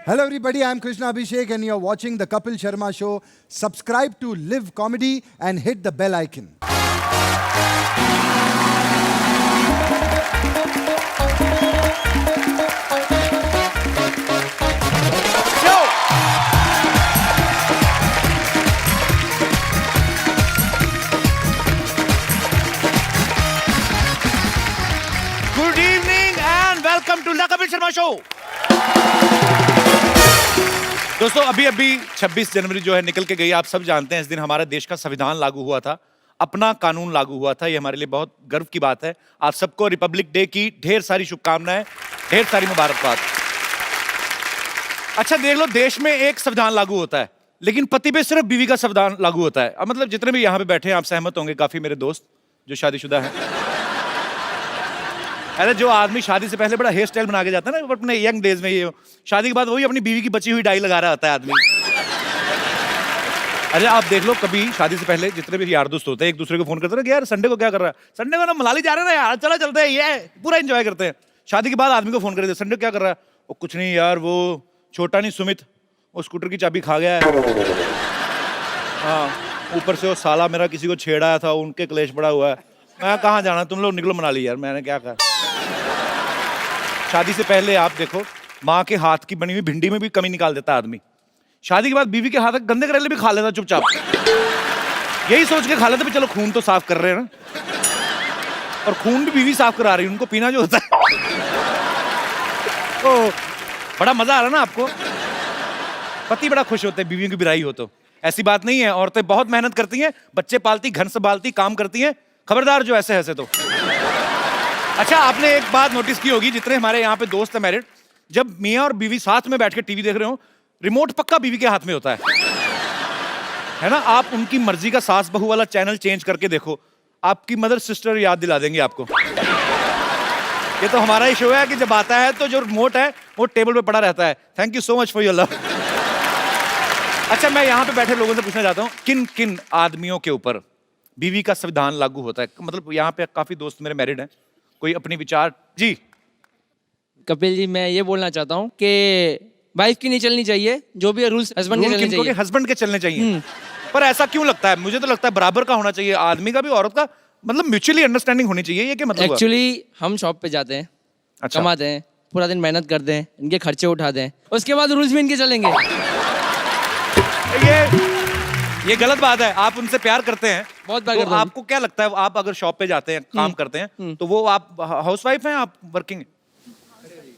Hello everybody, I'm Krishna Abhishek and you're watching the Kapil Sharma Show. Subscribe to Live Comedy and hit the bell icon. Good evening and welcome to The Kapil Sharma Show. दोस्तों अभी 26 जनवरी जो है निकल के गई। आप सब जानते हैं इस दिन हमारे देश का संविधान लागू हुआ था, अपना कानून लागू हुआ था। ये हमारे लिए बहुत गर्व की बात है। आप सबको रिपब्लिक डे की ढेर सारी शुभकामनाएं, ढेर सारी मुबारकबाद। अच्छा देख लो, देश में एक संविधान लागू होता है लेकिन पति पे सिर्फ बीवी का संविधान लागू होता है। अब मतलब जितने भी यहाँ पे बैठे हैं आप सहमत होंगे, काफी मेरे दोस्त जो शादीशुदा हैं। अरे जो आदमी शादी से पहले बड़ा हेयर स्टाइल बना के जाता है ना अपने यंग डेज में, ये शादी के बाद वही अपनी बीवी की बची हुई डाई लगा रहा होता है आदमी। अरे आप देख लो, कभी शादी से पहले जितने भी यार दोस्त होते हैं एक दूसरे को फोन करते हैं कि यार संडे को क्या कर रहा है, संडे को ना मनाली जा रहे हैं ना यार, चला चलते हैं, ये पूरा एंजॉय करते हैं। शादी के बाद आदमी को फोन करते संडे को क्या कर रहा है, वो कुछ नहीं यार, वो छोटा नहीं सुमित वो स्कूटर की चाबी खा गया है, हाँ ऊपर से वो साला मेरा किसी को छेड़ा था, उनके क्लेश पड़ा हुआ है। मैं कहाँ जाना, तुम लोग निकलो मनाली यार, मैंने क्या कहा। शादी से पहले आप देखो, माँ के हाथ की बनी हुई भिंडी में भी कमी निकाल देता आदमी। शादी के बाद बीवी के हाथ के गंदे करेले भी खा लेता चुपचाप, यही सोच के खा लेता भी चलो खून तो साफ कर रहे हैं ना, और खून भी बीवी साफ करा रही है, उनको पीना जो होता है। तो बड़ा मजा आ रहा ना आपको, पति बड़ा खुश होते हैं बीवियों की बिराई हो तो। ऐसी बात नहीं है, औरतें बहुत मेहनत करती हैं, बच्चे पालती, घर संभालती, काम करती हैं, खबरदार जो ऐसे ऐसे तो। अच्छा आपने एक बात नोटिस की होगी, जितने हमारे यहाँ पे दोस्त हैं मैरिड, जब मियाँ और बीवी साथ में बैठ के टीवी देख रहे हो, रिमोट पक्का बीवी के हाथ में होता है ना। आप उनकी मर्जी का सास बहू वाला चैनल चेंज करके देखो, आपकी मदर सिस्टर याद दिला देंगे आपको। ये तो हमारा ही शो है कि जब आता है तो जो रिमोट है वो टेबल पे पड़ा रहता है। Thank you so much for your love. अच्छा मैं यहाँ पे बैठे लोगों से पूछना चाहता हूँ, किन किन आदमियों के ऊपर बीवी का संविधान लागू होता है? मतलब यहाँ पे काफी दोस्त मेरे मैरिड हैं, कोई अपनी विचार जी। कपिल जी, मैं ये बोलना चाहता हूँ कि वाइफ की नहीं चलनी चाहिए, जो भी रूल्स हस्बैंड के चलने चाहिए। हस्बैंड के चलने चाहिए। पर ऐसा क्यों लगता है? मुझे तो लगता है बराबर का होना चाहिए, आदमी का भी औरत का, मतलब म्यूचुअली अंडरस्टैंडिंग होनी चाहिए। ये क्या मतलब? एक्चुअली हम शॉप पे जाते हैं, अच्छा। कमाते हैं, पूरा दिन मेहनत करते हैं, इनके खर्चे उठाते हैं, उसके बाद रूल्स भी इनके चलेंगे। ये गलत बात है। आप उनसे प्यार करते हैं, बहुत प्यार तो करता हूं। आपको क्या लगता है, आप अगर शॉप पे जाते हैं, काम करते हैं, तो वो आप हाउसवाइफ हैं, आप वर्किंग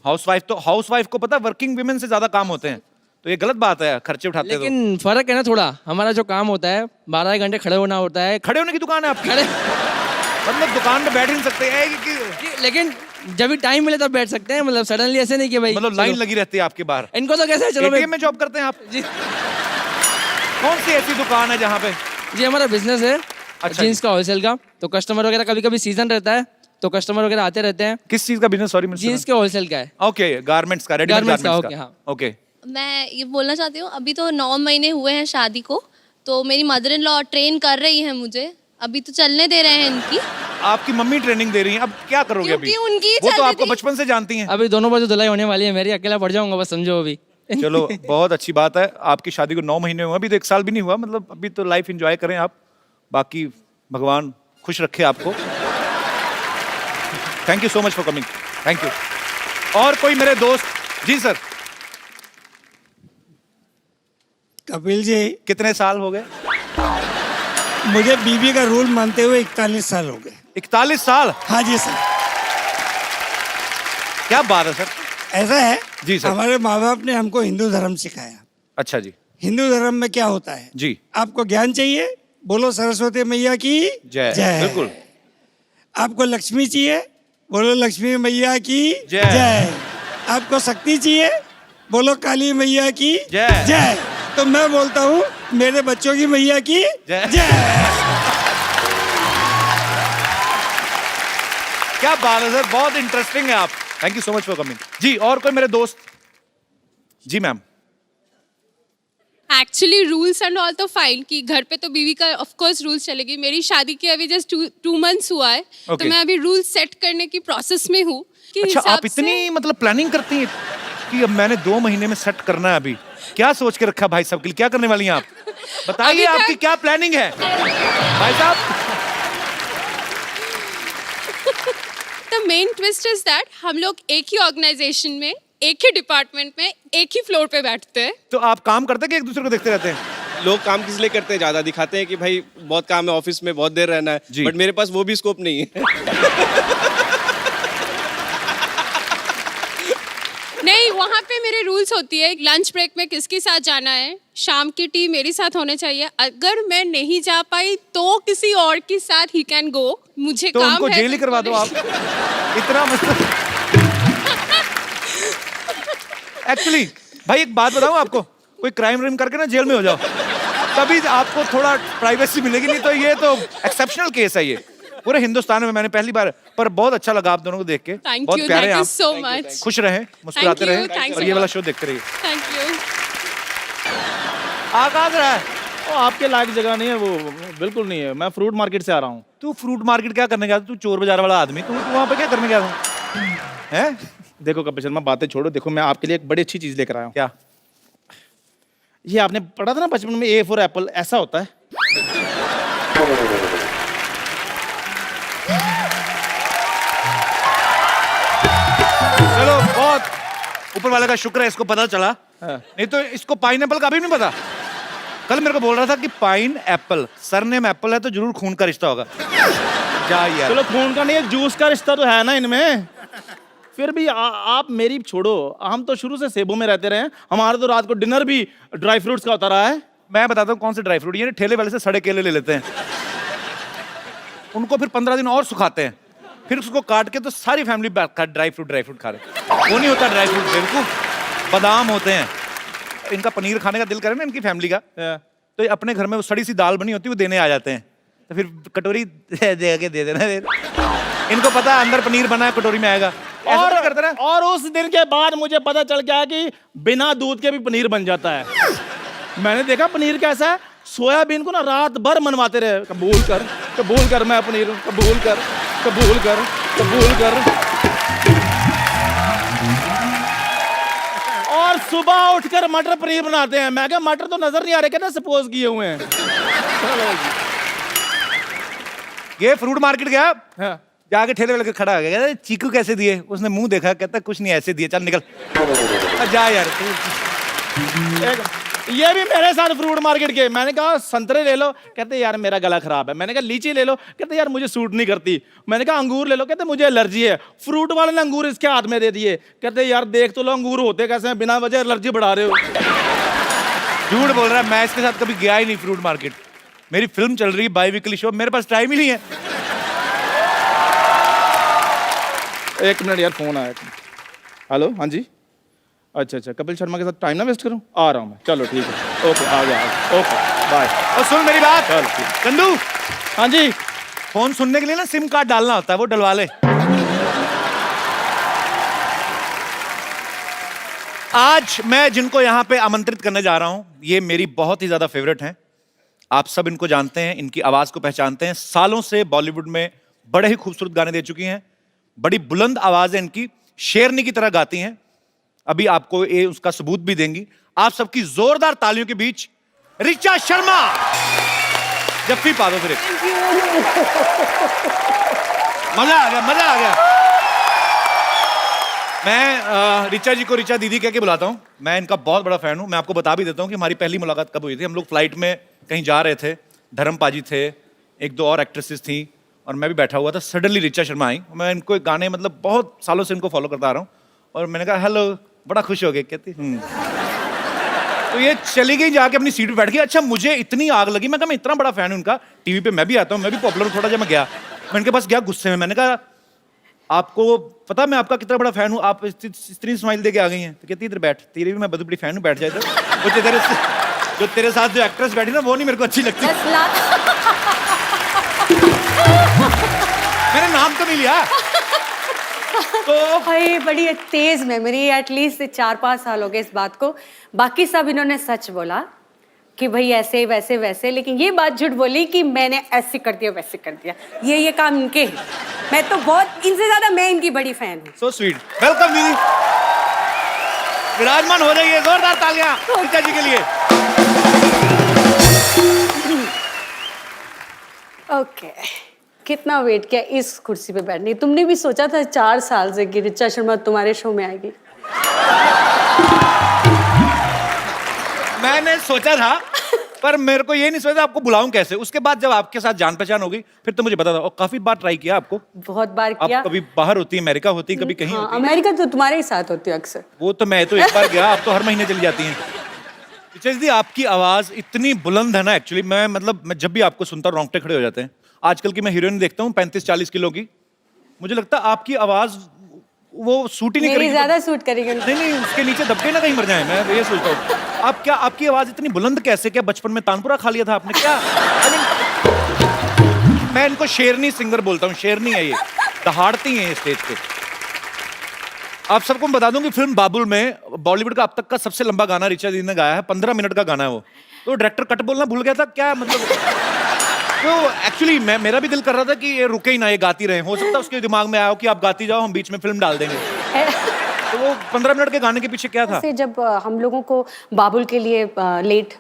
हाउसवाइफ? तो हाउसवाइफ को पता है वर्किंग विमेन से ज्यादा काम होते हैं, तो ये गलत बात है, खर्चे उठाते हैं। लेकिन फर्क है ना थोड़ा, हमारा जो काम होता है 12 घंटे खड़े होना होता है। खड़े होने की दुकान है आपकी? खड़े मतलब दुकान पे बैठ ही नहीं सकते हैं लेकिन जब भी टाइम मिले तब बैठ सकते हैं, मतलब सडनली ऐसे नहीं कि भाई मतलब लाइन लगी रहती है आपके बाहर। इनको तो कैसे चलो एटीएम में जॉब करते हैं आप? जी कौन सी ऐसी दुकान है जहाँ पे? जी हमारा बिजनेस है अच्छा जीन्स का होलसेल का, तो कस्टमर वगैरह कभी कभी सीजन रहता है तो कस्टमर वगैरह आते रहते हैं। किस चीज का बिजनेस? सॉरी जीन्स के होलसेल का है। ओके, गारमेंट्स का, रेडीमेड गारमेंट्स का, गारमेंट्स ओके, का। हाँ। ओके। मैं ये बोलना चाहती हूँ, अभी तो 9 महीने हुए हैं शादी को, तो मेरी मदर इन लॉ ट्रेन कर रही हैं मुझे, अभी तो चलने दे रहे हैं इनकी। आपकी मम्मी ट्रेनिंग दे रही हैं, अब क्या करोगे? अभी क्योंकि उनकी वो तो चलती आपको थी। बचपन से जानती हैं। अभी दोनों बाजू धुलाई होने वाली है मेरी, अकेला पड़ जाऊंगा बस, समझो अभी। चलो बहुत अच्छी बात है, आपकी शादी को 9 महीने हुए, अभी तो 1 साल भी नहीं हुआ, मतलब अभी तो लाइफ एंजॉय करें आप, बाकी भगवान खुश रखे आपको। Thank you so much for coming, thank you. और कोई मेरे दोस्त? जी सर। कपिल जी, कितने साल हो गए? मुझे बीबी का रूल मानते हुए 41 साल हो गए। 41 साल? हाँ जी सर। क्या बात है सर। ऐसा है जी सर। हमारे माँ बाप ने हमको हिंदू धर्म सिखाया। अच्छा जी। हिंदू धर्म में क्या होता है जी। आपको ज्ञान चाहिए, बोलो सरस्वती मैया की जय। जय। बिल्कुल। आपको लक्ष्मी चाहिए, बोलो लक्ष्मी मैया की जय। जय। आपको शक्ति चाहिए, बोलो काली मैया की जय। जय। तो मैं बोलता हूँ मेरे बच्चों की मैया की जय। जय। क्या बात है सर, बहुत इंटरेस्टिंग है आप। Thank you so much for coming. जी और कोई मेरे दोस्त? जी ma'am. Actually rules and all तो फाइन कि घर पे तो बीवी का ऑफ कोर्स रूल्स चलेगी। मेरी शादी के अभी जस्ट 2 मंथ्स हुआ है तो मैं अभी रूल्स सेट करने की प्रोसेस में हूँ कि अच्छा हिसाब आप इतनी से मतलब प्लानिंग करती हैं? कि अब मैंने 2 महीने में सेट करना है। अभी क्या सोच के रखा भाई साहब के लिए, क्या करने वाली हैं आप? बताइए अभी तक- आपकी क्या प्लानिंग है भाई साहब? The main twist is that हम लोग एक ही ऑर्गेनाइजेशन में, एक ही डिपार्टमेंट में, एक ही फ्लोर पे बैठते हैं। तो आप काम करते हैं कि एक दूसरे को देखते रहते हैं? लोग काम किस लिए करते हैं, ज्यादा दिखाते हैं कि भाई बहुत काम है ऑफिस में, बहुत देर रहना है, जी। बट मेरे पास वो भी स्कोप नहीं है। नहीं, वहाँ पे मेरे रूल्स होती है, लंच ब्रेक में किसके साथ जाना है, शाम की टी मेरे साथ होने चाहिए, अगर मैं नहीं जा पाई तो किसी और के साथ ही कैन गो, मुझे तो काम उनको है जेल ही करवा दो आप। इतना मतलब एक्चुअली भाई एक बात बताऊं आपको, कोई क्राइम व्राइम करके ना जेल में हो जाओ, तभी आपको थोड़ा प्राइवेसी मिलेगी, नहीं तो ये तो एक्सेप्शनल केस है ये पूरे हिंदुस्तान में। मैंने पहली बार, पर बहुत अच्छा लगा आप दोनों को देख के। थैंक बहुत यू, प्यारे थैंक हैं यू आप। सो मच, खुश रहें, मुस्कुराते Thank you, रहें thanks और a ये वाला lot. शो देखते रहिए। Thank you. आगाज रहा है। वो आपके लायक जगह नहीं है, वो बिल्कुल नहीं है। मैं फ्रूट मार्केट से आ रहा हूँ। तू फ्रूट मार्केट क्या करने गया था? तू चोर बाजार वाला आदमी, तू वहां पे क्या करने गया था? हैं? देखो कपिल शर्मा, बातें छोड़ो। देखो मैं आपके लिए एक बड़ी अच्छी चीज लेकर आया हूँ। क्या? ये आपने पढ़ा था ना बचपन में, ए फॉर एप्पल, ऐसा होता है। चलो बहुत ऊपर वाले का शुक्र है इसको पता चला, नहीं तो इसको पाइन एप्पल का भी नहीं पता। कल मेरे को बोल रहा था कि पाइन एप्पल, सरनेम एप्पल है तो जरूर खून का रिश्ता होगा। जा यार। चलो खून का नहीं है, जूस का रिश्ता तो है ना इनमें। फिर भी आप मेरी छोड़ो, हम तो शुरू से सेबों में रहते रहे हैं। हमारा तो रात को डिनर भी ड्राई फ्रूट्स का होता रहा है। मैं बताता हूँ कौन से ड्राई फ्रूट, ये ठेले वाले से सड़े केले ले लेते हैं, उनको फिर 15 दिन और सुखाते हैं, फिर उसको काट के तो सारी फैमिली ड्राई फ्रूट खा रहे। वो नहीं होता ड्राई फ्रूट, बेवकूफ, बादाम होते हैं। इनका पनीर खाने का दिल करे ना इनकी फैमिली का, तो ये अपने घर में वो सड़ी सी दाल बनी होती है वो देने आ जाते हैं, तो फिर कटोरी दे के दे देना। इनको पता है अंदर पनीर बना है, कटोरी में आएगा। ऐसा तो करते ना। और उस दिन के बाद मुझे पता चल गया कि बिना दूध के भी पनीर बन जाता है। मैंने देखा पनीर कैसा है, सोयाबीन को ना रात भर मनवाते रहे, कबूल कर मैं पनीर, कबूल कर। और सुबह उठकर मटर पनीर बनाते हैं। मैं कहा मटर तो नजर नहीं आ रहे, कहते सपोज किए हुए हैं। ये फ्रूट मार्केट गया, हाँ। जाके ठेले वाले के खड़ा हो गया, कहता चीकू कैसे दिए? उसने मुंह देखा, कहता कुछ नहीं ऐसे दिए, चल निकल। जा यार। ये भी मेरे साथ फ्रूट मार्केट के। मैंने कहा संतरे ले लो, कहते यार मेरा गला खराब है। मैंने कहा लीची ले लो, कहते यार मुझे सूट नहीं करती। मैंने कहा अंगूर ले लो, कहते मुझे एलर्जी है। फ्रूट वाले ने अंगूर इसके हाथ में दे दिए, कहते यार देख तो लो अंगूर होते कैसे हैं, बिना वजह एलर्जी बढ़ा रहे हो। झूठ बोल रहा है, मैं इसके साथ कभी गया ही नहीं फ्रूट मार्केट। मेरी फिल्म चल रही है, बाई वीकली शो, मेरे पास टाइम ही नहीं है। एक मिनट यार, फोन आया। हेलो, हाँ जी, अच्छा, कपिल शर्मा के साथ टाइम ना वेस्ट करूं, आ रहा हूं मैं। चलो ठीक है, ओके, आ गया, ओके बाय। और सुन मेरी बात, चलो ठीक। चंदू, हाँ जी, फोन सुनने के लिए ना सिम कार्ड डालना होता है, वो डलवा ले। आज मैं जिनको यहाँ पे आमंत्रित करने जा रहा हूं, ये मेरी बहुत ही ज्यादा फेवरेट हैं। आप सब इनको जानते हैं, इनकी आवाज को पहचानते हैं। सालों से बॉलीवुड में बड़े ही खूबसूरत गाने दे चुकी हैं, बड़ी बुलंद आवाज है इनकी, शेरनी की तरह गाती हैं। अभी आपको ये उसका सबूत भी देंगी। आप सबकी जोरदार तालियों के बीच ऋचा शर्मा। जफ्फी पा दो फिर एक। मजा आ गया। मैं ऋचा जी को ऋचा दीदी कह के बुलाता हूं। मैं इनका बहुत बड़ा फैन हूं। मैं आपको बता भी देता हूं कि हमारी पहली मुलाकात कब हुई थी। हम लोग फ्लाइट में कहीं जा रहे थे, धर्म पाजी थे, एक दो और एक्ट्रेसेस थी और मैं भी बैठा हुआ था। सडनली ऋचा शर्मा आई। मैं इनको गाने, मतलब बहुत सालों से इनको फॉलो करता आ रहा हूँ, और मैंने कहा हेलो, बड़ा खुश हो गए। कहती तो ये चली गई, जाके अपनी सीट पे बैठ गई। अच्छा, मुझे इतनी आग लगी, मैं कहा मैं इतना बड़ा फैन हूं उनका, टीवी पे मैं भी आता हूँ, मैं भी पॉपुलर हूं थोड़ा। जब मैं गया, मैं इनके पास गया गुस्से में, मैंने कहा आपको पता मैं आपका कितना बड़ा फैन हूँ, आप इतनी स्माइल दे के आ गई हैं? तो कहती इधर बैठ, तेरी भी मैं बहुत बड़ी फैन हूँ, बैठ जाए। जो तेरे साथ जो एक्ट्रेस बैठी ना, वो नहीं मेरे को अच्छी लगती। मैंने नाम तो नहीं लिया। तो भाई बड़ी तेज मेमोरी, एटलीस्ट 4-5 साल हो गए इस बात को। बाकी सब इन्होंने सच बोला कि भाई ऐसे वैसे वैसे, लेकिन ये बात झूठ बोली कि मैंने ऐसे कर दिया वैसे कर दिया। ये काम इनके हैं। मैं तो बहुत, इनसे ज्यादा मैं इनकी बड़ी फैन हूँ। सो स्वीट, वेलकम दीदी। विराजमान हो जाइए, जोरदार तालियां ऋचा जी के लिए। ओके, कितना वेट किया इस कुर्सी पे बैठने। तुमने भी सोचा था 4 साल से कि ऋचा शर्मा तुम्हारे शो में आएगी? मैंने सोचा था, पर मेरे को ये नहीं सोचा आपको बुलाऊं कैसे। उसके बाद जब आपके साथ जान पहचान होगी फिर तो मुझे पता था। और काफी बार ट्राई किया आपको। बहुत बार आप किया। कभी बाहर होती है, अमेरिका होती है, कभी कहीं हाँ, होती है। अमेरिका तो तुम्हारे ही साथ होती है अक्सर। वो तो मैं तो एक बार गया, आप तो हर महीने चली जाती हैं। ऋचा जी, आपकी आवाज इतनी बुलंद है ना, एक्चुअली मैं जब भी आपको सुनता हूँ रोंगटे खड़े हो जाते हैं। आजकल की मैं हीरोइन देखता हूँ 35-40 किलो की, मुझे लगता है आपकी आवाज वो सूट ही नहीं मेरी करेगी। ज्यादा सूट करेगी। नहीं, उसके नीचे दबके ना कहीं मर जाए, मैं ये सोचता हूँ। आपकी आवाज इतनी बुलंद कैसे? क्या बचपन में तानपुरा खा लिया था आपने क्या? मैं इनको शेरनी सिंगर बोलता हूँ, शेरनी है ये, दहाड़ती हैं स्टेज पे। आप सबको बता दूं कि फिल्म बाबुल में बॉलीवुड का अब तक का सबसे लंबा गाना ऋचा जी ने गाया है, 15 मिनट का गाना है वो। तो डायरेक्टर कट बोलना भूल गया था क्या, मतलब? तो एक्चुअली मेरा भी दिल कर रहा था कि ये रुके ही ना, ये गाती रहे। हो सकता है उसके दिमाग में आया हो कि आप गाती जाओ, हम बीच में फिल्म डाल देंगे। तो वो 15 मिनट के गाने के पीछे क्या था? से जब हम लोगों को बाबुल के लिए लेट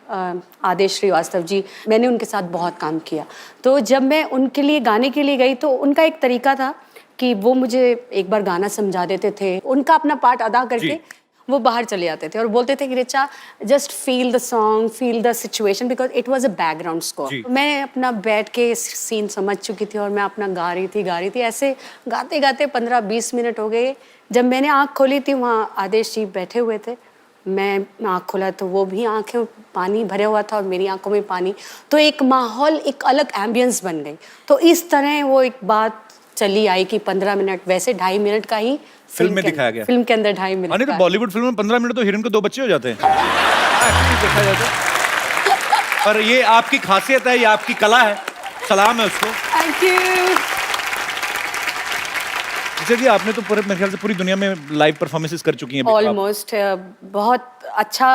आदेश श्रीवास्तव जी, मैंने उनके साथ बहुत काम किया। तो जब मैं उनके लिए गाने के लिए गई तो उनका एक तरीका था कि वो मुझे एक बार गाना समझा देते थे, उनका अपना पार्ट अदा करके वो बाहर चले जाते थे और बोलते थे कि Richa just feel the song, feel the situation, because it was a background score. मैं अपना बैठ के सीन समझ चुकी थी और मैं अपना गा रही थी। ऐसे गाते गाते 15-20 मिनट हो गए। जब मैंने आँख खोली थी, वहाँ आदेश जी बैठे हुए थे। मैं आँख खोला तो वो भी आँखें पानी भरे हुआ था और मेरी आंखों में पानी। तो एक माहौल, एक अलग एम्बियंस बन गई। तो इस तरह वो एक बात चली आई कि 15 मिनट, वैसे 2.5 मिनट का ही फिल्म में दिखाया गया। फिल्म के अंदर 2.5 मिनट। नहीं तो बॉलीवुड फिल्म में 15 मिनट तो हीरोइन को 2 बच्चे हो जाते हैं। एक्चुअली देखा जाए तो। पर ये आपकी खासियत है, ये आपकी कला है, सलाम है उसको। Thank you. ऋचा जी, आपने तो पूरे मेरे ख्याल से पूरी दुनिया में लाइव परफॉर्मेंसेस कर चुकी हैं अभी। ऑलमोस्ट बहुत अच्छा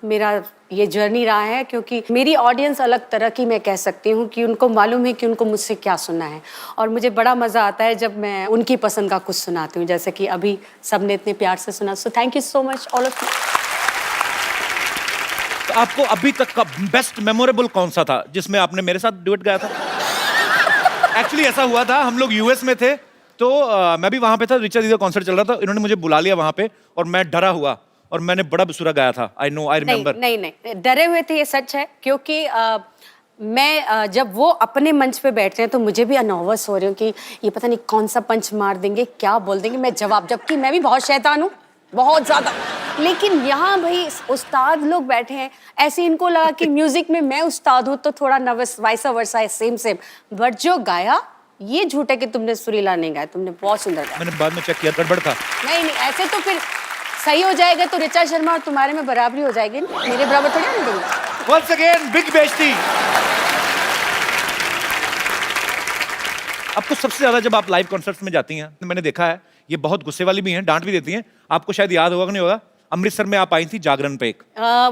मेरा ये जर्नी रहा है, क्योंकि मेरी ऑडियंस अलग तरह की, मैं कह सकती हूँ कि उनको मालूम है कि उनको मुझसे क्या सुनना है। और मुझे बड़ा मज़ा आता है जब मैं उनकी पसंद का कुछ सुनाती हूँ, जैसे कि अभी सबने इतने प्यार से सुना। So thank you so much all of you. तो आपको अभी तक का बेस्ट मेमोरेबल कौन सा था जिसमें आपने मेरे साथ डुएट गाया था? एक्चुअली ऐसा हुआ था, हम लोग यूएस में थे, तो मैं भी वहां पे था, ऋचा जी का कॉन्सर्ट चल रहा था, इन्होंने मुझे बुला लिया वहां पे और मैं डरा हुआ और मैंने बड़ा बेसुरा गाया था। I know, I remember. नहीं, डरे हुए थे, ये सच है। क्योंकि मैं जब वो अपने मंच पे बैठते हैं तो मुझे भी नर्वस हो रही हूँ कि ये पता नहीं कौन सा पंच मार देंगे, क्या बोल देंगे, मैं जवाब, जबकि मैं भी बहुत शैतान हूँ, बहुत ज्यादा। लेकिन यहाँ भाई उस्ताद लोग बैठे हैं, ऐसे इनको लगा कि म्यूजिक में मैं उस्ताद हूँ तो थोड़ा नर्वस, वाइसा वर्सा है, सेम। बट जो गाया, ये झूठ है कि तुमने सुरीला नहीं गाया, तुमने बहुत सुंदर गाया। मैंने बाद में चेक किया, गड़बड़ था। नहीं, ऐसे तो फिर सही हो जाएगा तो ऋचा शर्मा और तुम्हारे में बराबरी हो जाएगी, मेरे बराबर थोड़ी नहीं दूंगा। Once again, big बेइज्जती। आपको सबसे ज्यादा जब आप लाइव कॉन्सर्ट्स में जाती हैं, मैंने देखा है ये बहुत गुस्से वाली भी हैं, डांट भी देती हैं। आपको शायद याद होगा कि नहीं होगा, अमृतसर में आप आई थी जागरण पे एक।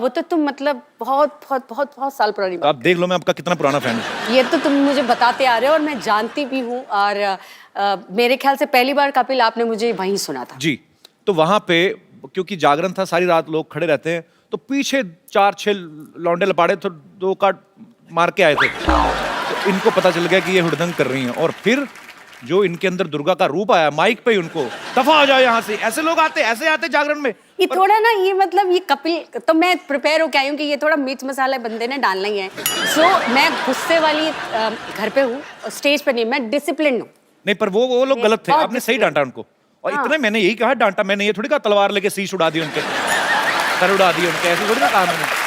वो तो तुम मतलब बहुत साल पुरानी तो आप देख लो मैं आपका कितना पुराना फैन हूँ। ये तो तुम मुझे बताते आ रहे हो और मैं जानती भी हूँ। और मेरे ख्याल से पहली बार कपिल आपने मुझे वहीं सुना था। जी, तो वहां पे क्योंकि जागरण था, सारी रात लोग खड़े रहते हैं, तो पीछे 4-6 लौंडे लपाड़े तो 2 काट मार के आए थे। तो इनको पता चल गया कि ये हुड़दंग कर रही हैं, और फिर जो इनके अंदर दुर्गा का रूप आया, माइक पे उनको दफा हो जाओ यहाँ से, ऐसे लोग आते, ऐसे आते जागरण में। ये थोड़ा ना, ये मतलब ये कपिल, तो मैं प्रिपेयर होके आई हूँ कि ये थोड़ा मिर्च मसाला बंदे ने डालना ही है। सो मैं गुस्से वाली घर पे हूँ, स्टेज पे नहीं, मैं डिसिप्लिन हूँ। नहीं, पर वो लोग गलत थे, आपने सही डांटा उनको। और इतने मैंने यही कहा डांटा, मैंने ये थोड़ी कहा तलवार लेके शीश उड़ा दी उनके, सर उड़ा दिए उनके, ऐसे थोड़ी ना कहा मैंने।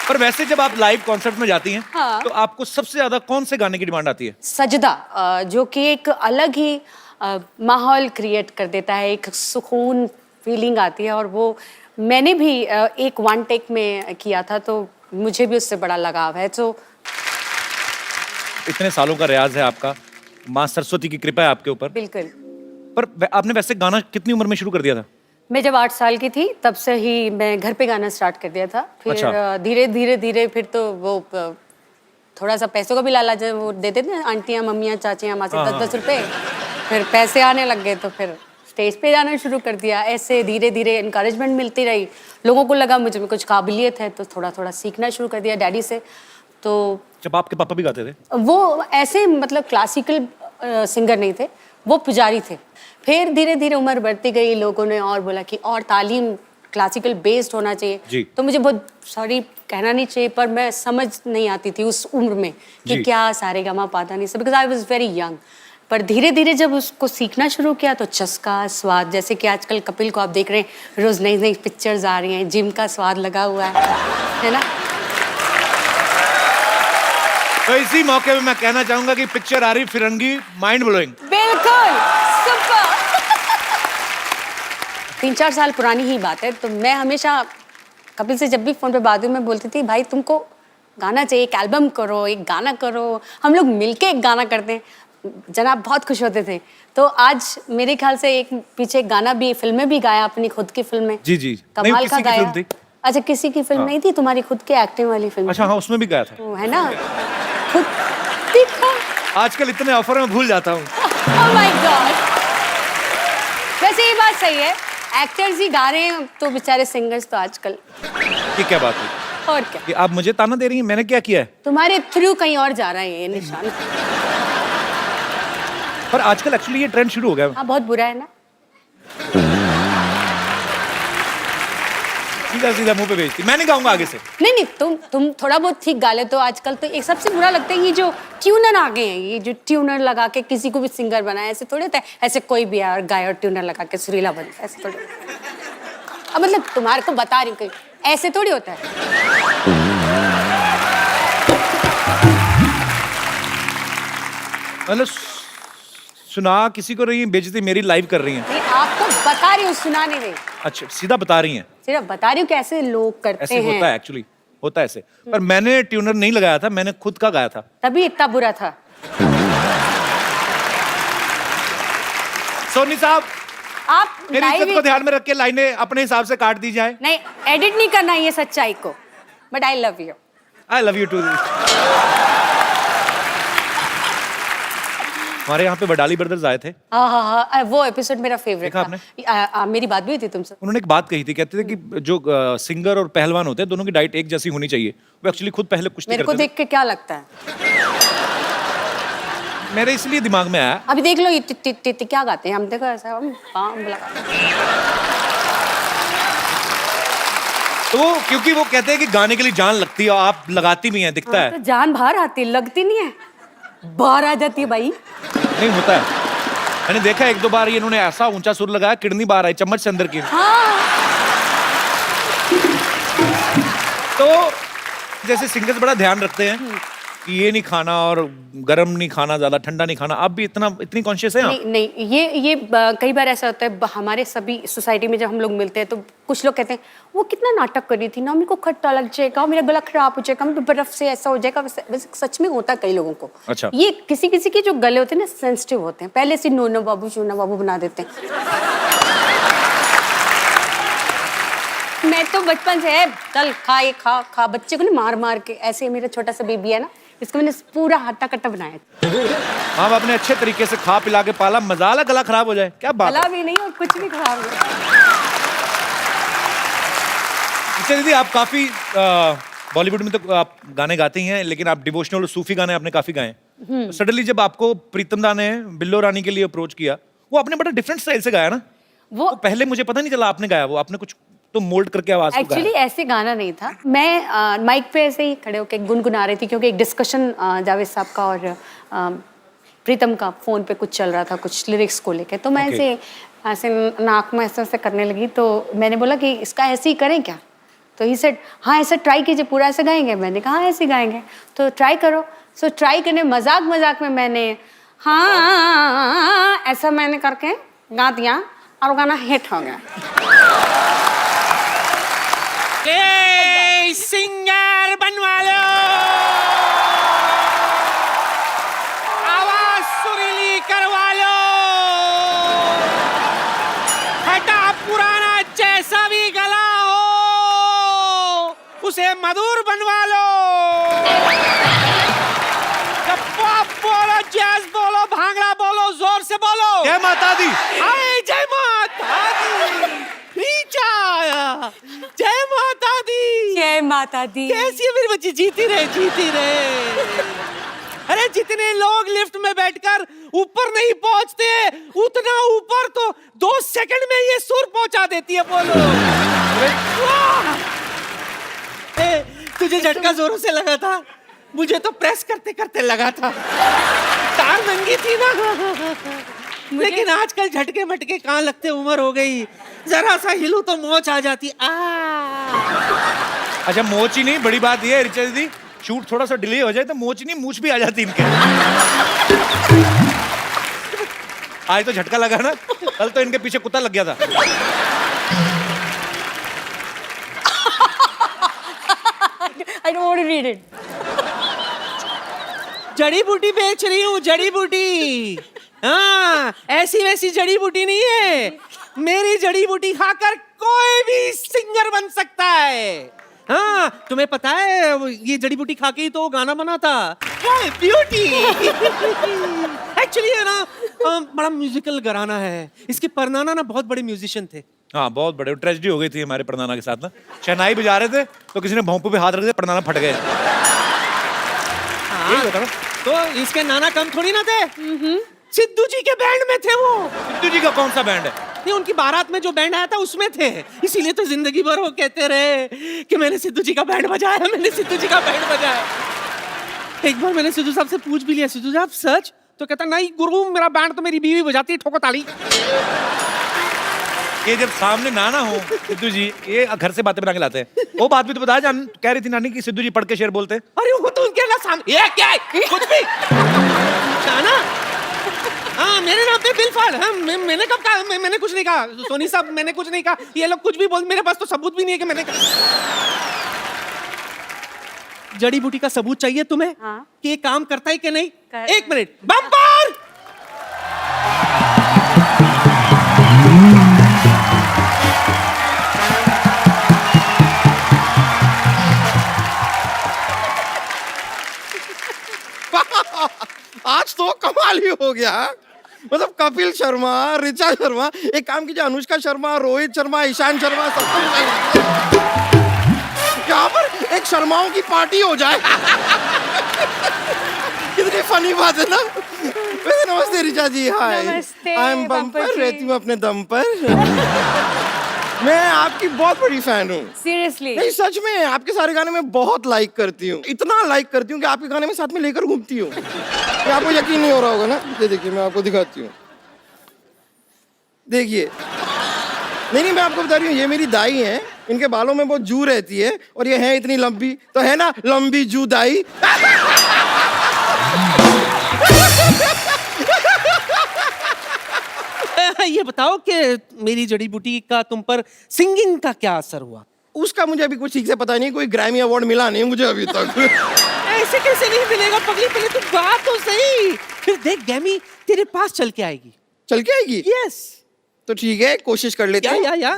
पर वैसे जब आप लाइव कॉन्सर्ट में जाती हैं, हाँ। तो आपको सबसे ज्यादा कौन से गाने की डिमांड आती है? सजदा, जो कि एक अलग ही माहौल क्रिएट कर देता है, एक सुकून फीलिंग आती है। और वो मैंने भी एक 1 टेक में किया था, तो मुझे भी उससे बड़ा लगाव है। तो इतने सालों का रियाज है आपका, माँ सरस्वती की कृपा है आपके ऊपर। बिल्कुल। पर आपने वैसे गाना कितनी उम्र में शुरू कर दिया था? मैं जब 8 साल की थी तब से ही मैं घर पे गाना स्टार्ट कर दिया था। फिर अच्छा। धीरे फिर तो वो थोड़ा सा पैसों का भी लालच वो देते थे आंटियां, मम्मियां, चाचियां, माँ से 10-10 रुपए। फिर पैसे आने लग गए तो फिर स्टेज पे जाना शुरू कर दिया। ऐसे धीरे धीरे इनकरेजमेंट मिलती रही, लोगों को लगा मुझे में कुछ काबिलियत है, तो थोड़ा थोड़ा सीखना शुरू कर दिया डैडी से। तो जब आपके पापा भी गाते थे? वो ऐसे मतलब क्लासिकल सिंगर नहीं थे, वो पुजारी थे। फिर धीरे धीरे उम्र बढ़ती गई, लोगों ने और बोला कि और तालीम क्लासिकल बेस्ड होना जी। चाहिए। तो मुझे बहुत सॉरी कहना नहीं चाहिए, पर मैं समझ नहीं आती थी उस उम्र में कि जी। क्या सारेगामा पाधा नहीं, because I was very young. पर धीरे धीरे जब उसको सीखना शुरू किया तो चस्का स्वाद, जैसे कि आजकल कपिल को आप देख रहे हैं, रोज नई नई पिक्चर्स आ रही हैं, जिम का स्वाद लगा हुआ है ना। तो इसी मौके पे मैं कहना चाहूंगा कि पिक्चर आ रही फिरंगी, माइंड ब्लोइंग। बिल्कुल सुपर। 3-4 साल पुरानी ही बात है। तो मैं हमेशा कपिल से जब भी फोन पे बात हुई, मैं बोलती थी भाई तुमको गाना चाहिए, एक एल्बम करो, एक गाना करो, हम लोग मिलके एक गाना करते हैं। जनाब बहुत खुश होते थे। तो आज मेरे ख्याल से एक पीछे एक गाना भी, फिल्में भी गाया, अपनी खुद की फिल्में। जी जी। कमाल नहीं, का किसी की गाया। फिल्म थी। अच्छा किसी की फिल्म नहीं थी, तुम्हारी खुद की एक्टिंग वाली फिल्म। अच्छा हाँ, उसमें भी गाया था। तो है ना, खुद देखा। आजकल इतने ऑफर में भूल जाता हूँ। Oh my God! वैसे ये बात सही है, एक्टर्स ही गा रहे हैं तो बेचारे सिंगर्स तो आजकल। ये क्या बात है? और क्या, कि आप मुझे ताना दे रही हैं, मैंने क्या किया है? तुम्हारे थ्रू कहीं और जा रहा है ये निशान। पर आजकल एक्चुअली ये ट्रेंड शुरू हो गया है। हाँ बहुत बुरा है ना। सीधा सीधा मुंह पे भेजती, मैं नहीं गाऊंगा आगे से। नहीं नहीं, तुम थोड़ा बहुत ठीक गा लेते हो। आजकल तो एक सबसे बुरा लगता है ये जो ट्यूनर आ गए हैं, ये जो ट्यूनर लगा के किसी को भी सिंगर बनाए, ऐसे थोड़ी होता है। ऐसे कोई भी यार गाय और ट्यूनर लगा के सुरीला बनता है, ऐसे थोड़ी। अब मतलब तुम्हारे को बता रही हूँ, ऐसे थोड़ी होता है। मतलब सुना किसी को रही हैं, बेइज्जती मेरी लाइव कर रही हैं। नहीं, आपको बता रही हूँ, सुना नहीं रही, अच्छा सीधा बता रही हैं। सिर्फ बता रही हूँ कि ऐसे लोग करते ऐसे हैं। होता है एक्चुअली, होता है ऐसे। पर मैंने ट्यूनर नहीं लगाया था, मैंने खुद का गाया था। तभी इतना बुरा था। सोनी साहब, आप मेरी live इज्जत को ध्यान में रख के लाइनें अपने हिसाब से काट दी जाए। नहीं, एडिट नहीं करना ये सच्चाई को, but I love you. I love you too. हमारे यहाँ पे बडाली ब्रदर्स आए थे। हाँ, वो एपिसोड मेरा फेवरेट देखा था। मेरी बात भी हुई थी तुमसे। उन्होंने एक बात कही थी, कहते थे कि जो सिंगर और पहलवान होते हैं दोनों की डाइट एक जैसी होनी चाहिए। वो एक्चुअली खुद पहले कुश्ती मेरे को करते देख के क्या लगता है? थे। मेरे इसलिए दिमाग में आया। अभी देख लो ये टिट टिट टिट क्या गाते हैं, हम देखो ऐसा हम पाम लगा। तो वो क्योंकि वो कहते हैं कि गाने के लिए जान लगती है, और आप लगाती भी हैं, दिखता है। तो जान बाहर आती है, लगती नहीं है, बाहर आ जाती है भाई। नहीं होता है, मैंने देखा एक दो बार ये इन्होंने ऐसा ऊंचा सुर लगाया, किडनी बाहर आई चम्मच से अंदर की। हाँ। तो जैसे सिंगर्स बड़ा ध्यान रखते हैं कि ये नहीं खाना और गर्म नहीं खाना, ज्यादा ठंडा नहीं खाना। आप भी इतनी कॉन्शियस हैं आप? नहीं, ये कई बार ऐसा होता है हमारे सभी सोसाइटी में, जब हम लोग मिलते हैं तो कुछ लोग कहते हैं वो कितना नाटक कर रही थी ना, मेरे को खट्टा लग जाएगा, मेरा गला खराब हो जाएगा, मेरे बर्फ से ऐसा हो जाएगा। वैसे सच में होता है कई लोगों को। अच्छा। ये किसी किसी के जो गले होते हैं ना सेंसिटिव होते हैं, पहले से नोनो बाबू शोना बाबू बना देते हैं। मैं तो बचपन से है चल खा बच्चे को ना मार मार के, ऐसे मेरा छोटा सा बेबी है ना, इसको मैंने पूरा हट्टा कट्टा बनाया। हाँ, आपने अच्छे तरीके से खा पिला के पाला, मजाला गला खराब हो जाए क्या बात गला है? भी नहीं और कुछ भी खराब नहीं। अच्छा दीदी, आप काफी बॉलीवुड में तो आप गाने गाते ही हैं, लेकिन आप डिवोशनल और सूफी गाने आपने काफी गाए। सडनली जब आपको प्रीतम दा ने बिल्लो रानी के लिए अप्रोच किया, वो आपने बड़ा डिफरेंट स्टाइल से गाया ना। वो पहले मुझे पता नहीं चला आपने गाया, वो आपने कुछ तो मोल्ड करके आवाज को एक्चुअली गाया। ऐसे गाना नहीं था। मैं माइक पे ऐसे ही खड़े होकर गुनगुना रही थी, क्योंकि एक डिस्कशन जावेद साहब का और प्रीतम का फोन पे कुछ चल रहा था, कुछ लिरिक्स को लेके। तो मैं ऐसे नाक में ऐसे करने लगी, तो मैंने बोला कि इसका ऐसे ही करें क्या? तो ही सेड हाँ ऐसे ट्राई कीजिए, पूरा ऐसे गाएंगे। मैंने कहा हाँ ऐसे गाएंगे, तो ट्राई करो। सो ट्राई करने मजाक में मैंने हाँ ऐसा मैंने करके गा दिया और गाना हिट हो गया। सिंगर बनवा लो, आवाज सुरीली करवा लो, हटा पुराना जैसा भी गला हो उसे मधुर बनवा लो। पॉप बोलो, जैज बोलो, भांगड़ा बोलो, जोर से से बोलो। जय माता दी। हाय जय माता दी। रीचा आया। जय माता दी। जय माता दी। कैसी है मेरी बच्ची? जीती रहे, जीती रहे। अरे जितने लोग लिफ्ट में बैठकर ऊपर नहीं पहुंचते उतना ऊपर तो 2 सेकंड में ये सुर पहुंचा देती है। बोलो। वाह! ए, तुझे झटका जोरों से लगा था, मुझे तो प्रेस करते करते लगा था। तार नंगी थी ना। लेकिन आजकल झटके मटके कहाँ लगते, उम्र हो गई, जरा सा हिलू तो मोच आ जाती। अच्छा मोच ही नहीं, बड़ी बात ये है ऋचा दीदी, शूट थोड़ा सा डिले हो जाए तो मोच नहीं मूछ भी आ जाती इनके। आज तो झटका लगा ना, कल तो इनके पीछे कुत्ता लग गया था। I don't want to read it. जड़ी बूटी बेच रही हूँ, जड़ी बूटी। हाँ, ऐसी वैसी जड़ी बूटी नहीं है। मेरी जड़ी बूटी खाकर कोई भी सिंगर बन सकता है। हाँ, तुम्हें पता है ये जड़ी बूटी खा के ही तो गाना बना था, ब्यूटी। एक्चुअली है ना, बड़ा म्यूजिकल घराना है। इसके परनाना ना बहुत बड़े म्यूजिशियन थे। हाँ बहुत बड़े, ट्रेजेडी हो गई थी हमारे परनाना के साथ ना। शहनाई बजा रहे थे तो किसी ने भोंपू पे हाथ रख दिया, परनाना फट गए। तो इसके नाना कम थोड़ी ना थे। सिद्धू जी के बैंड में थे वो। सिद्धू जी का कौन सा बैंड है? नहीं, उनकी बारात में जो बैंड आया था उसमें थे। इसीलिए तो जिंदगी भर वो कहते रहे कि मैंने सिद्धू जी का बैंड बजाया, मैंने सिद्धू जी का बैंड बजाया। एक बार मैंने सिद्धू साहब से पूछ भी लिया, सिद्धू साहब सच? तो कहता नहीं गुरु, मेरा बैंड तो मेरी बीवी बजाती है, ठोको ताली। ये जब सामने नाना हो सिद्धू जी, ये घर से बातें बना के लाते हैं। वो बात भी तो बताया, जान कह रही थी नानी कि सिद्धू जी पढ़ के शेर बोलते हैं। अरे वो तो उनके ना सामने, ये क्या है? कुछ भी नाना। हाँ, मेरे नाम पे बिल फाड़। हाँ, मैंने कब कहा? मैंने कुछ नहीं कहा सोनी साहब, मैंने कुछ नहीं कहा। ये लोग कुछ भी बोल, मेरे पास तो सबूत भी नहीं है कि मैंने कहा। जड़ी बूटी का सबूत चाहिए तुम्हें? हाँ। कि ये काम करता है कि नहीं? कर। 1 मिनट, बम्पर। आज तो कमाल ही हो गया। मतलब कपिल शर्मा, ऋचा शर्मा, एक काम कीजिए, अनुष्का शर्मा, रोहित शर्मा, ईशान शर्मा, सबको यहाँ पर एक शर्माओं की पार्टी हो जाए। कितनी फनी बात है ना। वैसे नमस्ते ऋचा जी। हाय, नमस्ते, आई एम बम्पर, बम्पर जी। रहती हूँ अपने दम पर। मैं आपकी बहुत बड़ी फैन हूँ। Seriously. नहीं सच में, आपके सारे गाने में बहुत लाइक करती हूँ, इतना लाइक करती हूँ कि आपके गाने में साथ में लेकर घूमती हूँ। ये आपको यकीन नहीं हो रहा होगा ना। ये देखिए, मैं आपको दिखाती हूँ, देखिए। नहीं, मैं आपको बता रही हूँ, ये मेरी दाई है, इनके बालों में बहुत जू रहती है और ये है इतनी लंबी, तो है ना लंबी जू दाई। ये बताओ कि मेरी जड़ी बूटी का तुम पर सिंगिंग का क्या असर हुआ? उसका मुझे अभी कुछ ठीक से पता नहीं, कोई ग्रैमी अवार्ड मिला नहीं मुझे अभी तक। ऐसे कैसे नहीं मिलेगा पगली, पहले तू गा तो सही, फिर देख ग्रैमी तेरे पास चल के आएगी। चल के आएगी? यस। तो ठीक है, कोशिश कर लेते हैं। या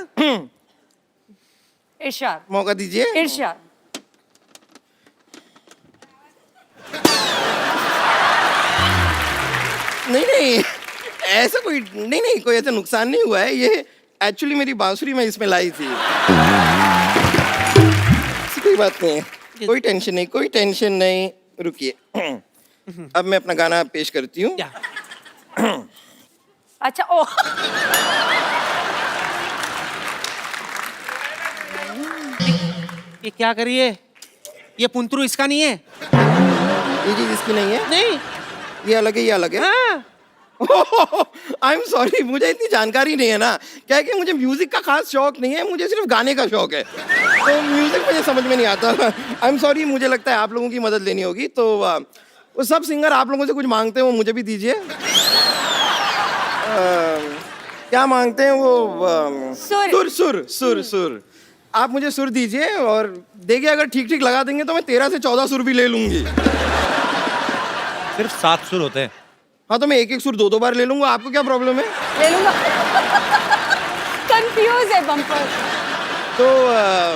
इरशाद। मौका दीजिए। इरशाद। नहीं, ऐसा कोई नहीं, कोई ऐसा नुकसान नहीं हुआ है। ये एक्चुअली मेरी बांसुरी मैं इसमें लाई थी। कोई बात नहीं, कोई टेंशन नहीं, कोई टेंशन नहीं। रुकिए, अब मैं अपना गाना पेश करती हूँ। अच्छा, ओ। ये क्या करिए? ये पुंतरू इसका नहीं है? ये चीज इसकी नहीं है? नहीं, ये अलग है, ये अलग है। हाँ। आई एम सॉरी, मुझे इतनी जानकारी नहीं है ना। क्या है कि मुझे म्यूजिक का खास शौक नहीं है, मुझे सिर्फ गाने का शौक है, तो म्यूजिक मुझे समझ में नहीं आता। आई एम सॉरी, मुझे लगता है आप लोगों की मदद लेनी होगी। तो वो सब सिंगर आप लोगों से कुछ मांगते हैं वो मुझे भी दीजिए। क्या मांगते हैं वो? सुर। सुर। सुर। आप मुझे सुर दीजिए और देखिए, अगर ठीक ठीक लगा देंगे तो मैं 13 से 14 सुर भी ले लूंगी। सिर्फ 7 सुर होते हैं। हाँ, तो मैं एक सुर 2 बार ले लूंगा। आपको क्या प्रॉब्लम है? ले लूंगा। कंफ्यूज है बम्पर। तो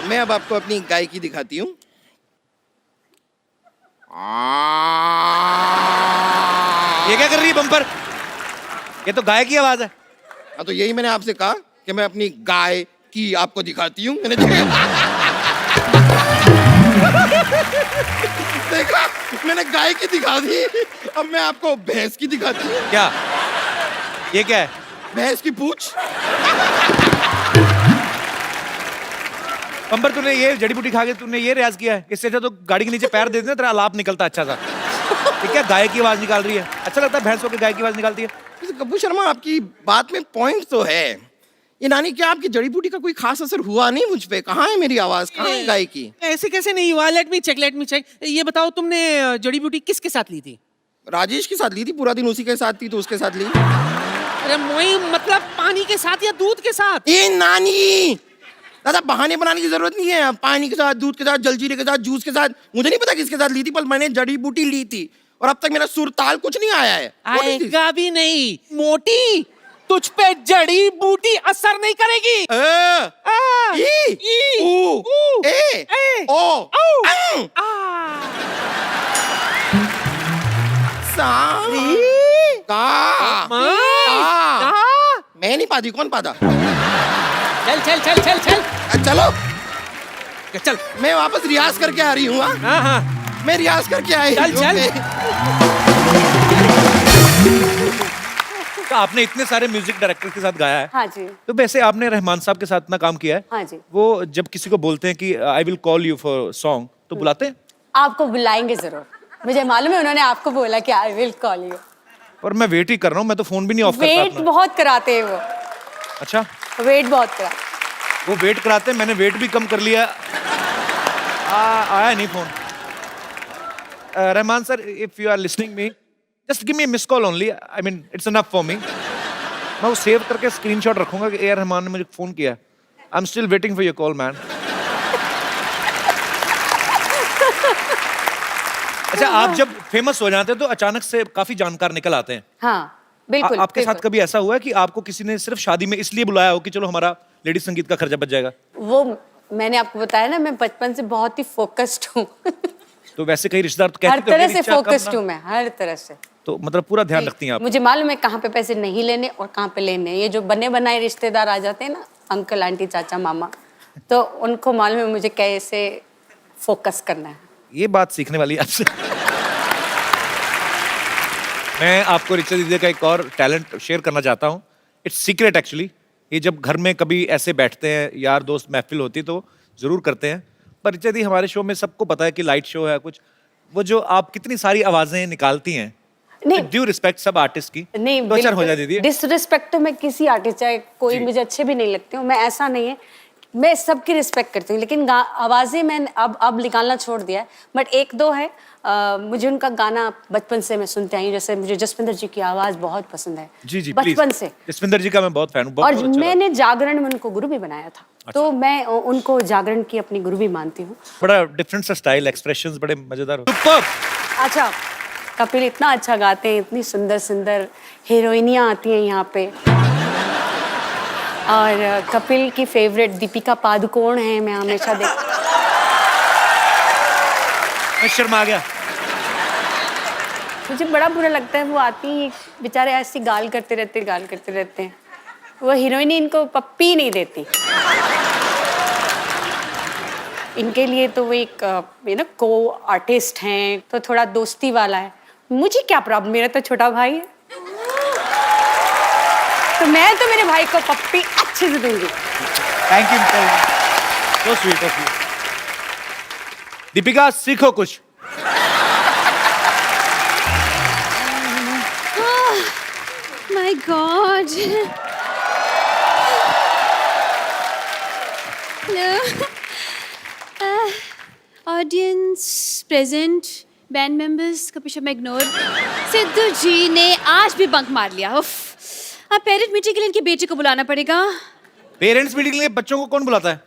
मैं अब आपको अपनी गायकी दिखाती हूँ। ये क्या कर रही है बम्पर? ये तो गाय की आवाज है। हाँ तो यही मैंने आपसे कहा कि मैं अपनी गाय की आपको दिखाती हूँ। मैंने देखा, मैंने गाय की दिखा दी, अब मैं आपको भैंस की दिखाती हूँ। क्या ये क्या है? भैंस की पूंछ। पंबर तूने ये जड़ी बूटी खा के तूने ये रियाज किया है? इससे अच्छा तो गाड़ी के नीचे पैर दे देना, तेरा आलाप निकलता अच्छा सा। ये क्या गाय की आवाज निकाल रही है? अच्छा लगता है भैंस होकर गाय की आवाज निकालती है? वैसे कपूर शर्मा, आपकी बात में पॉइंट तो है। ये नानी, क्या आपकी जड़ी बूटी का कोई खास असर हुआ नहीं मुझ पे? कहाँ है मेरी आवाज, कहाँ है गाय की? ऐसे कैसे नहीं हुआ? Let me check. ये बताओ, तुमने जड़ी बूटी किसके साथ ली थी? राजेश के साथ ली थी, पूरा दिन उसी के साथ थी तो उसके साथ ली। अरे मोई, मतलब पानी के साथ या दूध के साथ? ये नानी, दादा बहाने बनाने की जरूरत नहीं है। पानी के साथ, दूध के साथ, जलजीरे के साथ, जूस के साथ, मुझे नहीं पता किसके साथ ली थी, पर मैंने जड़ी बूटी ली थी और अब तक मेरा सुर ताल कुछ नहीं आया है। आएगा भी नहीं। मोटी, तुझ पे जड़ी बूटी असर नहीं करेगी। मैं नहीं पाती, कौन पाता? चल चल चल चल चल चलो चल, मैं वापस रियाज करके आ रही हूँ। हाँ, मैं रियाज करके आई। चल चल। तो आपने इतने सारे म्यूजिक डायरेक्टर के साथ गाया है। हाँ जी। तो वैसे आपने रहमान साहब के साथ इतना काम किया है। हाँ जी। वो जब किसी को बोलते हैं कि I will call you for song, तो बुलाते हैं? आपको बुलाएंगे जरूर, मुझे मालूम है उन्होंने आपको बोला कि आई विल कॉल यू। पर मैं वेट ही कर रहा हूँ, मैं तो फोन भी नहीं ऑफ करता वेट अपना। बहुत कराते हैं वो। अच्छा, वेट बहुत कराते। वो वेट कराते हैं, मैंने वेट भी कम कर लिया। आया नहीं phone. Rahman sir, if you are listening me, just give me miss call only, I mean it's enough for me. मैं वो सेव करके स्क्रीनशॉट रखूंगा कि ए आर रहमान ने मुझे फोन किया। I am still waiting for your call man. अच्छा, आप जब फेमस हो जाते हैं तो अचानक से काफी जानकार निकल आते हैं। हाँ बिल्कुल। आपके साथ कभी ऐसा हुआ है कि आपको किसी ने सिर्फ शादी में इसलिए बुलाया हो कि चलो हमारा लेडीज संगीत का खर्चा बच जाएगा? वो मैंने आपको बताया ना, मैं बचपन से बहुत ही फोकस्ड हूँ। तो वैसे कई रिश्तेदार तो हर कहते तरह होंगे से रिश्ता कम फोकस्ड ना- हूँ मैं, हर तरह से। तो मतलब पूरा ध्यान रखती हैं आप। मुझे मालूम है कहाँ पे पैसे नहीं लेने और कहाँ पे लेने। ये जो बने बनाए रिश्तेदार आ जाते हैं ना, अंकल आंटी चाचा मामा, तो उनको मालूम है मुझे कैसे फोकस करना है। ये बात सीखने वाली है आपसे। मैं आपको रिचा दीदी का एक और टैलेंट शेयर करना चाहता हूँ। It's secret actually. ये जब घर में कभी ऐसे बैठते हैं, यार दोस्त महफिल होती है तो जरूर करते हैं। पर रिचा दी, हमारे शो में सबको पता है कि लाइट शो है कुछ, वो जो आप कितनी सारी आवाजें निकालती हैं, नहीं ड्यू रिस्पेक्ट सब आर्टिस्ट की, नहीं, तो अच्छा हो जाए दीदी। डिसरिस्पेक्ट तो मैं किसी आर्टिस्ट, चाहे कोई मुझे अच्छे भी नहीं लगते हूँ, मैं ऐसा नहीं है, मैं सबकी रिस्पेक्ट करती हूँ, लेकिन आवाजें मैंने अब निकालना छोड़ दिया है। बट एक दो है, मुझे उनका गाना बचपन से मैं सुनते आई हूँ। जैसे मुझे जसविंदर जी की आवाज बहुत पसंद है। जी जी, बचपन please। से। जसविंदर जी का मैं बहुत फैन हूँ। और मैंने जागरण में उनको गुरु भी बनाया था। तो मैं उनको जागरण की अपनी गुरु भी मानती हूँ। बड़ा डिफरेंट सा स्टाइल, एक्सप्रेशंस बड़े मजेदार हो। सुपर्ब। अच्छा, कपिल इतना अच्छा गाते हैं, इतनी सुंदर सुंदर हीरोइनियाँ आती हैं यहाँ पे। और कपिल की फेवरेट दीपिका पादुकोण है, मैं हमेशा मैं शर्मा गया। मुझे बड़ा बुरा लगता है, वो आती हैं बेचारे ऐसी गाल करते रहते हैं। वो हीरोइन इनको पप्पी नहीं देती। इनके लिए तो वो एक को आर्टिस्ट हैं, तो थोड़ा दोस्ती वाला है। मुझे क्या प्रॉब्लम, मेरा तो छोटा भाई है, तो मैं तो मेरे भाई को पप्पी अच्छे से दूंगी। Thank you, so sweet of you. Deepika, सीखो कुछ। My god. Hello audience, present band members, Kapil Sharma ignore. Sidhu ji ने आज भी बंक मार लिया। उफ, अब पेरेंट मीटिंग के लिए इनके बेटे को बुलाना पड़ेगा। पेरेंट्स मीटिंग के लिए बच्चों को कौन बुलाता है?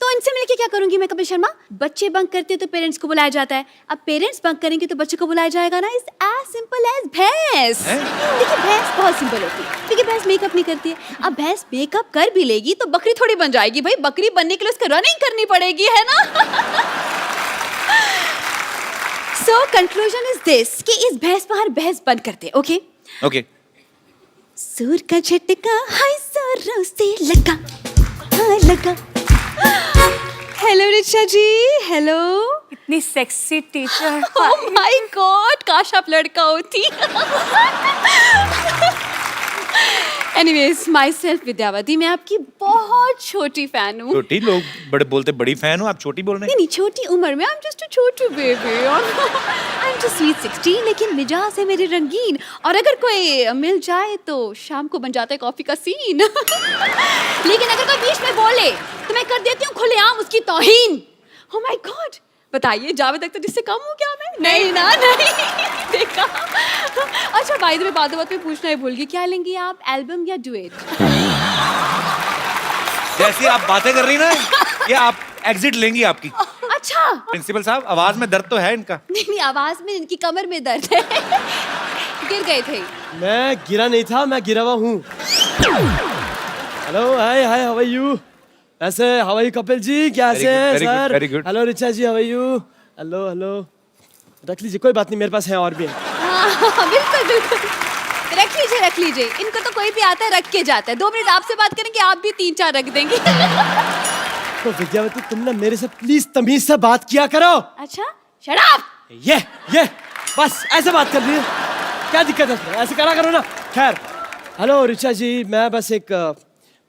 तो इनसे मिलके क्या करूंगी मैं कपिल शर्मा? बच्चे बंक करते हैं तो पेरेंट्स को बुलाया जाता है, अब पेरेंट्स बंक करेंगे तो बच्चे को बुलाया जाएगा ना। इट्स एज सिंपल एज भैंस। देखिए, भैंस बहुत सिंपल होती है क्योंकि भैंस मेकअप नहीं करती है। अब भैंस मेकअप कर भी लेगी तो बकरी थोड़ी बन जाएगी भाई। बकरी बनने के लिए उसको रनिंग करनी पड़ेगी, है ना? सो कंक्लूजन इज दिस कि इस भैंस पर हर भैंस बंद करते, ओके? ओके। सुर का झटका हाय जोरों से लगा, हाँ लगा। हेलो रिचा जी, हेलो। इतनी sexy teacher. Oh my God, काश आप लड़का होती। एनीवेज, माई सेल्फ विद्यावती, मैं आपकी बहुत छोटी फैन हूँ। छोटी? लोग बड़े बोलते बड़ी फैन हो, आप छोटी बोल रहे हैं। नहीं, छोटी उम्र में, आई एम जस्ट अ छोटी baby, I am just sweet 16, लेकिन मिजाज है मेरे रंगीन, और अगर कोई मिल जाए तो शाम को बन जाता है कॉफी का सीन। लेकिन अगर कोई बीच में बोले तो मैं कर देती हूँ खुलेआम उसकी तौहीन। ओह माय गॉड, बताइए जावेद अख्तर जिससे कम हूँ क्या मैं? नहीं ना, नहीं। देखा। अच्छा, बाय द वे, बात में पूछना ही भूल गई, क्या लेंगी आप, एल्बम या डुएट? जैसी आप बातें कर रही ना, ये आप एग्जिट लेंगी आपकी। अच्छा। प्रिंसिपल साहब, आवाज में दर्द तो है इनका। नहीं, आवाज में, इनकी कमर में दर्द है। गिर गए थे। मैं गिरा नहीं था, मैं गिरा हुआ हूँ। Hello, hi hi, how are you? ऐसे how are you Kapil ji, कैसे हैं sir? Very good. Hello Richa ji, how are you? Hello hello, रख लीजिए, कोई बात नहीं, मेरे पास है और भी है। हाँ, बिल्कुल बिल्कुल, रख लीजिए रख लीजिए। इनको तो कोई भी आता है रख के जाता है। 2 मिनट आपसे बात करेंगे, आप भी 3-4 रख देंगे। तो विद्यावती, तुम ना मेरे से प्लीज तमीज से बात किया करो। अच्छा, शट अप। ये बस ऐसे बात कर रही है, क्या दिक्कत है इसमें? ऐसे करा करो ना। खैर, हेलो रिचा जी, मैं बस एक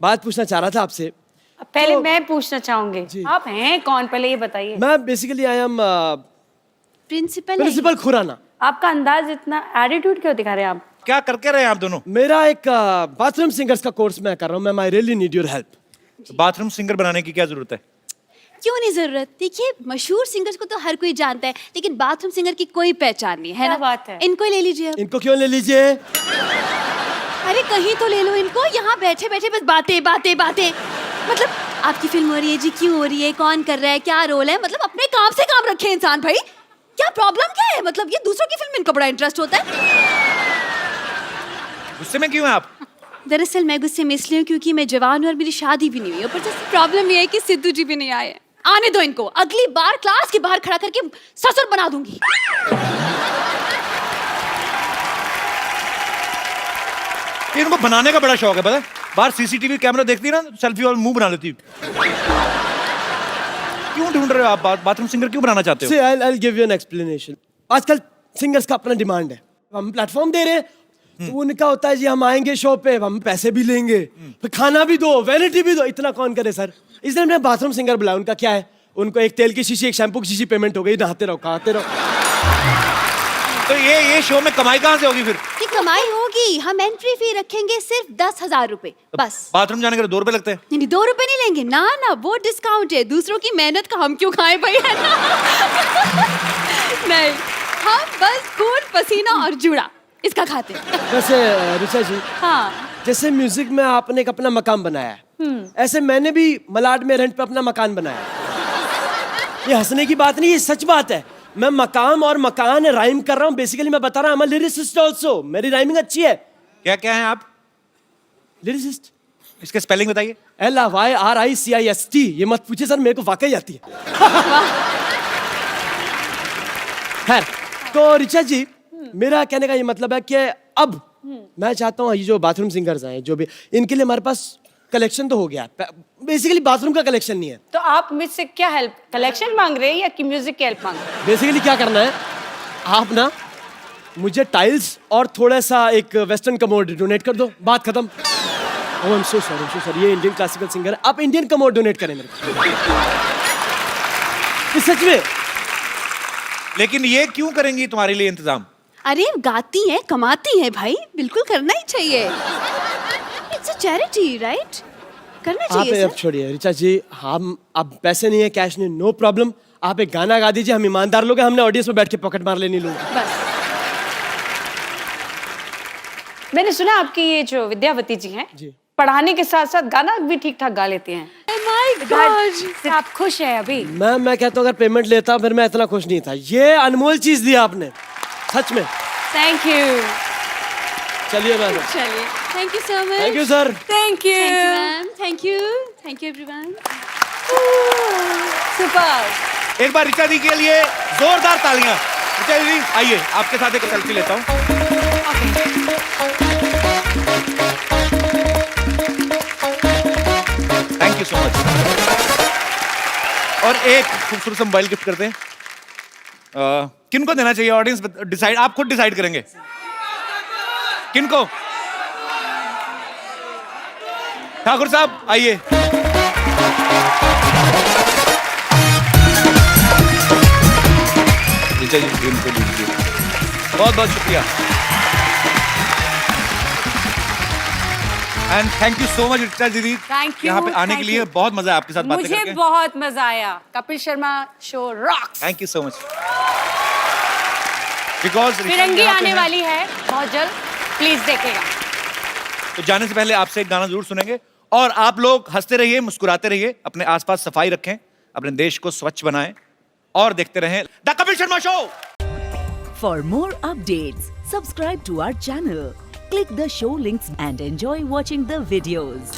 बात पूछना चाह रहा था आपसे। पहले तो- मैं पूछना चाहूंगी, आप हैं कौन, पहले ये बताइए। मैं basically I am principal Khurana. आपका अंदाज इतना, एटीट्यूड क्यों दिखा रहे हैं आप? क्या करके रहे हैं आप दोनों? मेरा एक बाथरूम सिंगर्स का कोर्स मैं कर रहा हूँ, मैं I really need your help. Bathroom singer बनाने की क्या जरूरत है? क्यों नहीं जरूरत? देखिए, मशहूर सिंगर्स को तो हर कोई जानता है, लेकिन बाथरूम सिंगर की कोई पहचान नहीं है क्या ना? बात है? इनको ही ले लीजिए अब। इनको क्यों ले लीजिए? अरे कहीं तो ले लो इनको, यहाँ बैठे बैठे बस बातें बातें बातें। मतलब आपकी फिल्म हो रही है जी, क्यों हो रही है, कौन कर रहा है, क्या रोल है, मतलब अपने काम से काम रखे इंसान भाई। क्या प्रॉब्लम क्या है? मतलब ये दूसरों की फिल्म में इनको बड़ा इंटरेस्ट होता है। गुस्से में क्यों हैं आप? दरअसल मैं गुस्से में इसलिए हूँ क्योंकि मैं जवान हूँ और मेरी शादी भी नहीं हुई। ऊपर से प्रॉब्लम ये है कि सिद्धू जी भी नहीं आए। आने दो इनको, अगली बार क्लास के बाहर खड़ा करके ससुर बना दूंगी। इनको बनाने का बड़ा शौक है, पता है? बाहर सीसीटीवी कैमरा देखती है ना, सेल्फी और मुंह बना लेती। क्यों ढूंढ रहे हो आप बाथरूम सिंगर, क्यों बनाना चाहते हो? See, I'll give you an explanation. आजकल सिंगर्स का अपना डिमांड है, हम प्लेटफॉर्म दे रहे हैं, तो उनका होता है जी हम आएंगे शो पे, हम पैसे भी लेंगे, फिर खाना भी दो, वैनिटी भी दो। इतना कौन करे सर? इसलिए हमने बाथरूम सिंगर बुलाया। उनका क्या है, उनको एक तेल की शीशी, एक शैम्पू की शीशी पेमेंट हो गई, नहाते रहो, खाते रहो। तो ये शो में कमाई कहाँ से होगी फिर? ये कमाई होगी, हम एंट्री फी रखेंगे सिर्फ 10,000 रुपए बस। बाथरूम जाने के लिए 2 रुपए लगते हैं? नहीं, 2 रुपए नहीं लेंगे ना ना, वो डिस्काउंट है। दूसरों की मेहनत का हम क्यों खाएं भाई, है ना? नहीं, हम बस खून पसीना और जुड़ा इसका खाते हैं। वैसे ऋचा जी, हाँ, जैसे म्यूजिक में आपने एक अपना मकान बनाया है, ऐसे मैंने भी मलाड में रेंट पे अपना मकान बनाया है। ये हंसने की बात नहीं, ये सच बात है। मैं मकाम और मकान राइम कर रहा हूँ। बेसिकली मैं बता रहा हूँ, लिरिसिस्ट ऑल्सो, मेरी राइमिंग अच्छी है। क्या क्या है आप? लिरिसिस्ट। इसके स्पेलिंग बताइए। LYRICIST। ये मत पूछिए सर, मेरे को वाकई आती है। खैर, तो ऋचा जी, मेरा कहने का ये मतलब है कि अब मैं चाहता हूँ ये जो बाथरूम सिंगर्स हैं, जो भी, इनके लिए हमारे पास कलेक्शन तो हो गया। बेसिकली बाथरूम का कलेक्शन नहीं है। तो आप मुझसे क्या हेल्प, कलेक्शन मांग रहे हैं या कि म्यूजिक की हेल्प मांग रहे हैं? बेसिकली क्या करना है, आप मुझे टाइल्स और थोड़ा सा एक वेस्टर्न कमोड डोनेट कर दो, बात खत्म। ओह आई एम सो सॉरी, ये इंडियन क्लासिकल सिंगर है, आप इंडियन कमोड डोनेट करें मेरे को। ये सच में। लेकिन ये क्यों करेंगी तुम्हारे लिए इंतजाम? अरे गाती हैं, कमाती हैं भाई, बिल्कुल करना ही चाहिए। It's a charity, right? करना आप चाहिए अब छोड़िए ऋचा जी, हम अब पैसे नहीं है, कैश नहीं, नो प्रॉब्लम। आप एक गाना गा दीजिए, हम ईमानदार लोग हैं, हमने ऑडियंस में बैठ के पॉकेट मार लेनी लोग। बस। मैंने सुना आपकी ये जो विद्यावती जी हैं, जी, पढ़ाने के साथ साथ गाना भी ठीक ठाक गा लेती हैं। Oh my God! आप खुश हैं अभी? मैं कहता हूँ अगर पेमेंट लेता फिर मैं इतना खुश नहीं था। ये अनमोल चीज दी आपने, सच में। Thank you. चलिए मैम, चलिए, thank you so much. Thank you sir. Thank you ma'am, thank you everyone. Super. एक बार ऋचा दी के लिए जोरदार तालियां। ऋचा दी आइए, आपके साथ एक सेल्फी लेता हूँ। और एक खूबसूरत सा मोबाइल गिफ्ट करते हैं। किनको देना चाहिए? ऑडियंस डिसाइड, आप खुद डिसाइड करेंगे किनको। ठाकुर साहब आइए। ऋचा जी इनको दीजिए। बहुत बहुत शुक्रिया and thank you so much Richa दीदी, Thank you, यहाँ पे आने thank के लिए। you. बहुत मजा है आपके साथ बातें मुझे करके। बहुत मजा आया। Kapil Sharma show rocks. Thank you so much. Because Firangi आने वाली है बहुत जल्द, प्लीज देखेगा। तो जाने से पहले आपसे एक गाना जरूर सुनेंगे और आप लोग हंसते रहिए, मुस्कुराते रहिए, अपने आसपास सफाई रखें, अपने देश को स्वच्छ बनाएं और देखते रहें the Kapil Sharma show. For more updates, subscribe to our channel, click the show links and enjoy watching the videos.